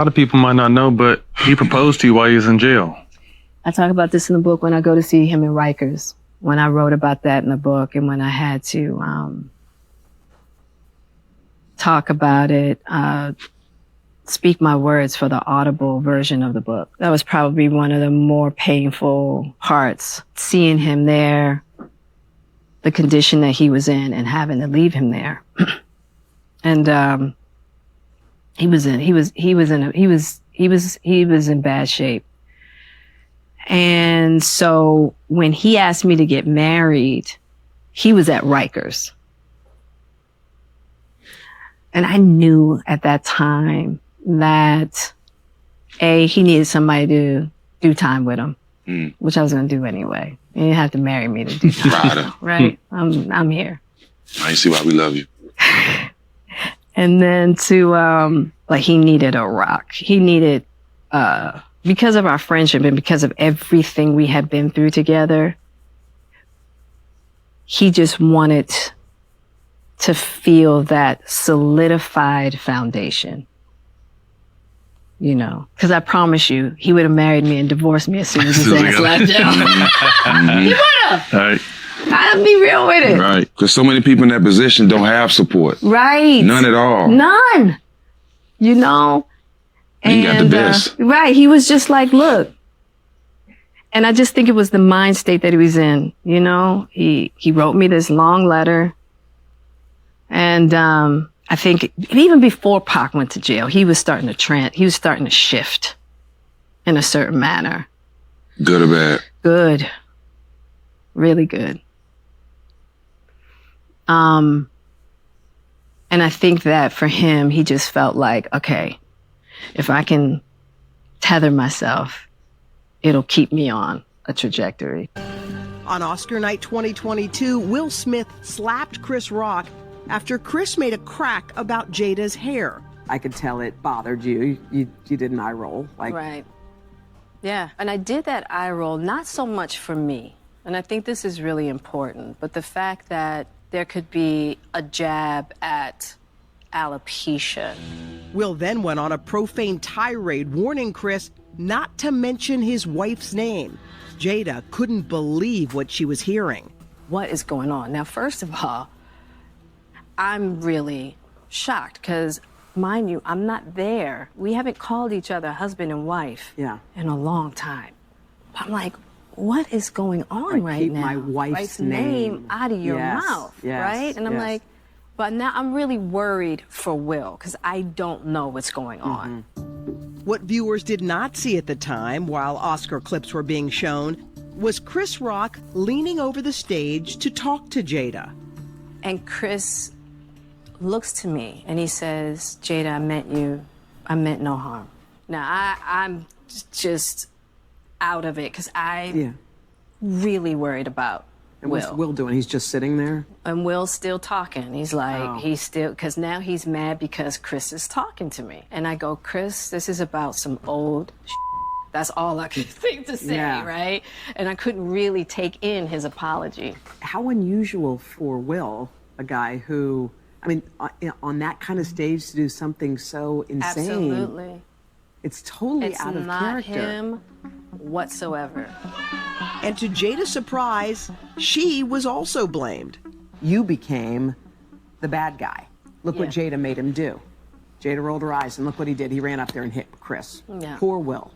A lot of people might not know, but he proposed to you while he was in jail. I talk about this in the book when I go to see him in Rikers, when I wrote about that in the book, and when I had to talk about it, speak my words for the audible version of the book. That was probably one of the more painful parts, seeing him there, the condition that he was in, and having to leave him there. And he was in bad shape. And so when he asked me to get married, he was at Rikers. And I knew at that time that he needed somebody to do time with him, which I was going to do anyway. He didn't have to marry me to do time. Right? I'm here. I see why we love you. And then he needed a rock. He needed, because of our friendship and because of everything we had been through together, he just wanted to feel that solidified foundation, you know, because I promise you, he would have married me and divorced me as soon as his ass left jail. He would have. Right. I'll be real with it. Right. Because so many people in that position don't have support. Right. None at all. None. You know? And he got the best. Right. He was just like, look. And I just think it was the mind state that he was in. You know, he wrote me this long letter. And I think even before Pac went to jail, he was starting to shift in a certain manner. Good or bad? Good. Really good. And I think that for him, he just felt like, okay, if I can tether myself, it'll keep me on a trajectory. On Oscar night 2022, Will Smith slapped Chris Rock after Chris made a crack about Jada's hair. I could tell it bothered you. You did an eye roll. Right. Yeah. And I did that eye roll not so much for me. And I think this is really important, but the fact that there could be a jab at alopecia. Will then went on a profane tirade warning Chris not to mention his wife's name. Jada couldn't believe what she was hearing. What is going on? Now, first of all, I'm really shocked because, mind you, I'm not there. We haven't called each other husband and wife in a long time. I'm like, what is going on right keep now? my wife's name out of your mouth, right? And I'm like, but now I'm really worried for Will because I don't know what's going on. What viewers did not see at the time, while Oscar clips were being shown, was Chris Rock leaning over the stage to talk to Jada. And Chris looks to me and he says, Jada, I meant no harm. Now, I'm just out of it because I'm really worried about and Will. What's Will doing? He's just sitting there? And Will's still talking. He's like, because now he's mad because Chris is talking to me. And I go, Chris, this is about some old shit. That's all I could think to say, right? And I couldn't really take in his apology. How unusual for Will, a guy who, I mean, on that kind of stage to do something so insane. Absolutely. It's totally out of character. It's not him whatsoever. And to Jada's surprise, she was also blamed. You became the bad guy. Look what Jada made him do. Jada rolled her eyes and look what he did. He ran up there and hit Chris. Poor Will.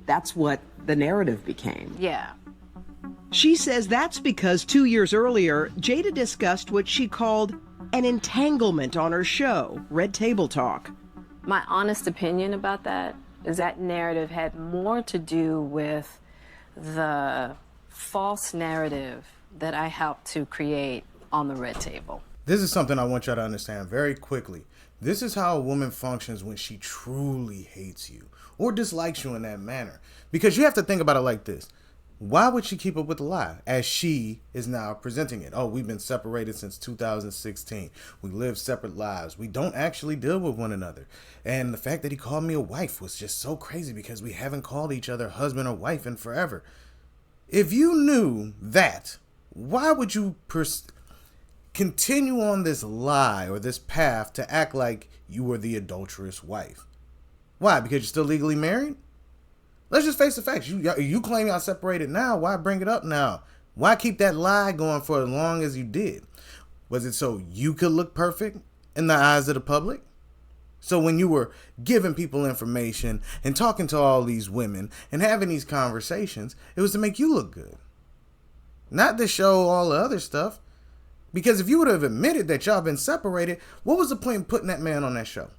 That's what the narrative became. Yeah. She says that's because 2 years earlier, Jada discussed what she called an entanglement on her show, Red Table Talk. My honest opinion about that is that narrative had more to do with the false narrative that I helped to create on the Red Table. This is something I want y'all to understand very quickly. This is how a woman functions when she truly hates you or dislikes you in that manner. Because you have to think about it like this. Why would she keep up with the lie as she is now presenting it? Oh, we've been separated since 2016. We live separate lives. We don't actually deal with one another. And the fact that he called me a wife was just so crazy because we haven't called each other husband or wife in forever. If you knew that, why would you continue on this lie or this path to act like you were the adulterous wife? Why? Because you're still legally married? Let's just face the facts. You claim y'all separated now. Why bring it up now? Why keep that lie going for as long as you did? Was it so you could look perfect in the eyes of the public? So when you were giving people information and talking to all these women and having these conversations, it was to make you look good. Not to show all the other stuff. Because if you would have admitted that y'all been separated, what was the point in putting that man on that show?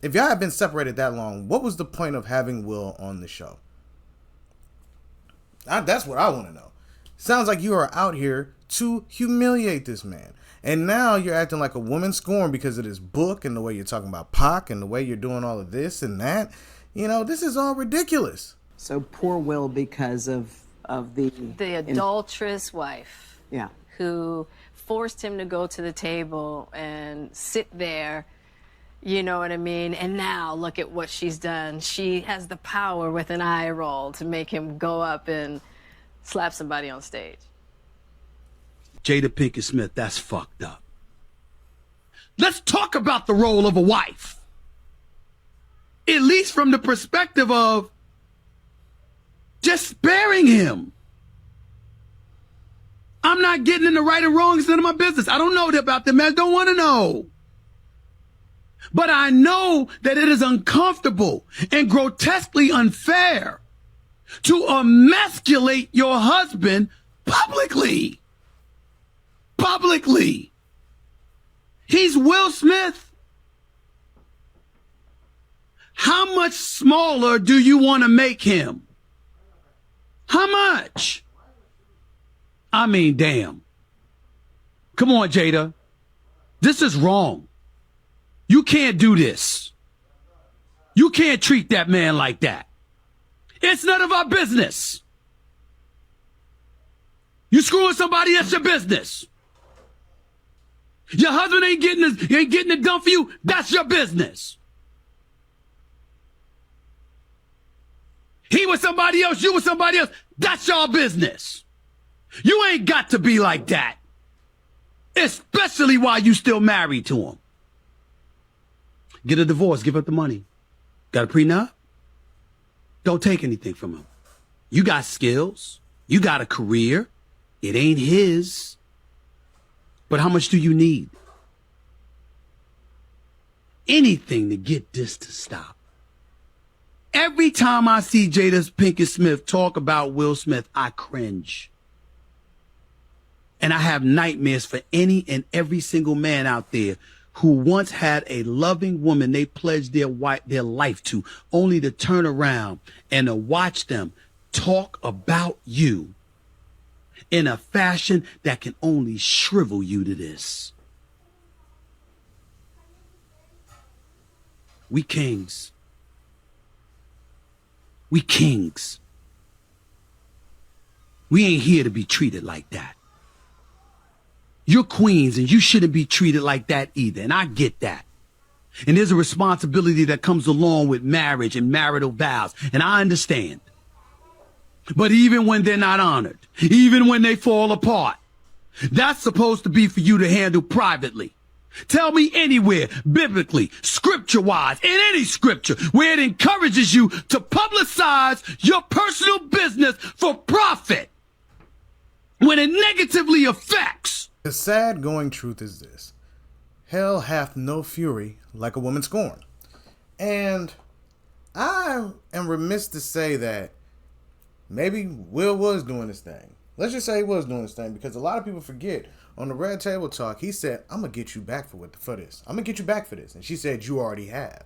If y'all had been separated that long, what was the point of having Will on the show? That's what I want to know. Sounds like you are out here to humiliate this man. And now you're acting like a woman scorned because of this book and the way you're talking about Pac and the way you're doing all of this and that. You know, this is all ridiculous. So poor Will because of the adulterous wife. Yeah. Who forced him to go to the table and sit there, you know what I mean? And now look at what she's done. She has the power with an eye roll to make him go up and slap somebody on stage. Jada Pinkett Smith, that's fucked up. Let's talk about the role of a wife. At least from the perspective of just sparing him. I'm not getting in the right or wrong. It's none of my business. I don't know about them. I don't want to know. But I know that it is uncomfortable and grotesquely unfair to emasculate your husband publicly. Publicly. He's Will Smith. How much smaller do you want to make him? How much? I mean, damn. Come on, Jada. This is wrong. You can't do this. You can't treat that man like that. It's none of our business. You screwing somebody, that's your business. Your husband ain't getting it done for you, that's your business. He was somebody else, you was somebody else, that's your business. You ain't got to be like that. Especially while you still married to him. Get a divorce, give up the money. Got a prenup? Don't take anything from him. You got skills. You got a career. It ain't his. But how much do you need? Anything to get this to stop. Every time I see Jada Pinkett Smith talk about Will Smith, I cringe. And I have nightmares for any and every single man out there who once had a loving woman they pledged their life to, only to turn around and to watch them talk about you in a fashion that can only shrivel you to this. We kings. We kings. We ain't here to be treated like that. You're queens and you shouldn't be treated like that either. And I get that. And there's a responsibility that comes along with marriage and marital vows. And I understand. But even when they're not honored, even when they fall apart, that's supposed to be for you to handle privately. Tell me anywhere, biblically, scripture-wise, in any scripture, where it encourages you to publicize your personal business for profit when it negatively affects. The sad going truth is this. Hell hath no fury like a woman scorned. And I am remiss to say that maybe Will was doing this thing. Let's just say he was doing this thing because a lot of people forget. On the Red Table Talk, he said, I'm going to get you back for this. I'm going to get you back for this. And she said, you already have.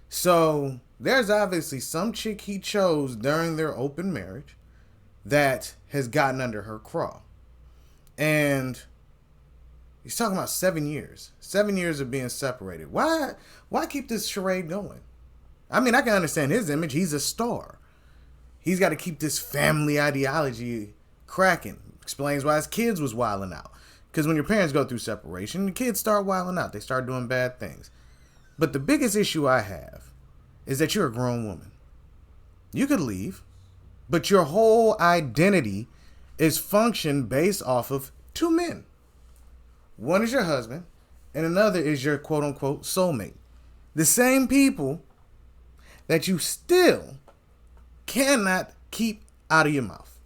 So there's obviously some chick he chose during their open marriage that has gotten under her craw. And he's talking about 7 years. 7 years of being separated. Why keep this charade going? I mean, I can understand his image. He's a star. He's got to keep this family ideology cracking. Explains why his kids was wilding out. Because when your parents go through separation, the kids start wilding out. They start doing bad things. But the biggest issue I have is that you're a grown woman. You could leave, but your whole identity is functioned based off of two men. One is your husband, and another is your quote-unquote soulmate. The same people that you still cannot keep out of your mouth.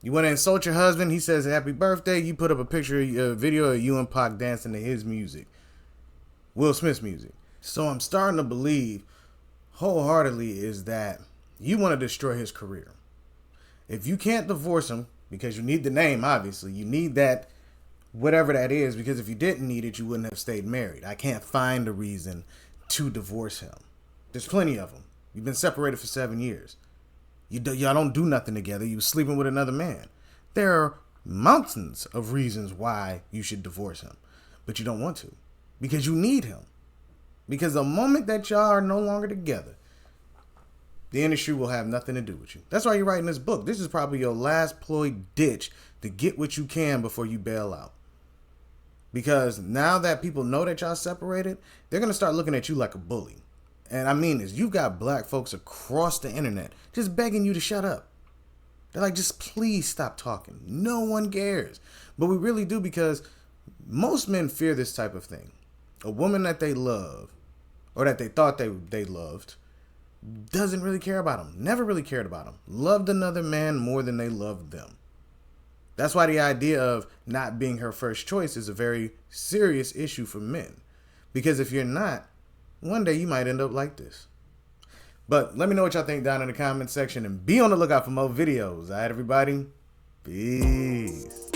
You want to insult your husband, he says happy birthday, you put up a video of you and Pac dancing to his music, Will Smith's music. So I'm starting to believe wholeheartedly is that you want to destroy his career. If you can't divorce him, because you need the name, obviously, you need that, whatever that is, because if you didn't need it, you wouldn't have stayed married. I can't find a reason to divorce him. There's plenty of them. You've been separated for 7 years. Y'all don't do nothing together. You were sleeping with another man. There are mountains of reasons why you should divorce him, but you don't want to, because you need him. Because the moment that y'all are no longer together, the industry will have nothing to do with you. That's why you're writing this book. This is probably your last ploy ditch to get what you can before you bail out. Because now that people know that y'all separated, they're going to start looking at you like a bully. And I mean this, you've got black folks across the internet just begging you to shut up. They're like, just please stop talking. No one cares. But we really do, because most men fear this type of thing. A woman that they love, or that they thought they loved, doesn't really care about them. Never really cared about them. Loved another man more than they loved them. That's why the idea of not being her first choice is a very serious issue for men. Because if you're not, one day you might end up like this. But let me know what y'all think down in the comment section, and be on the lookout for more videos. All right, everybody? Peace.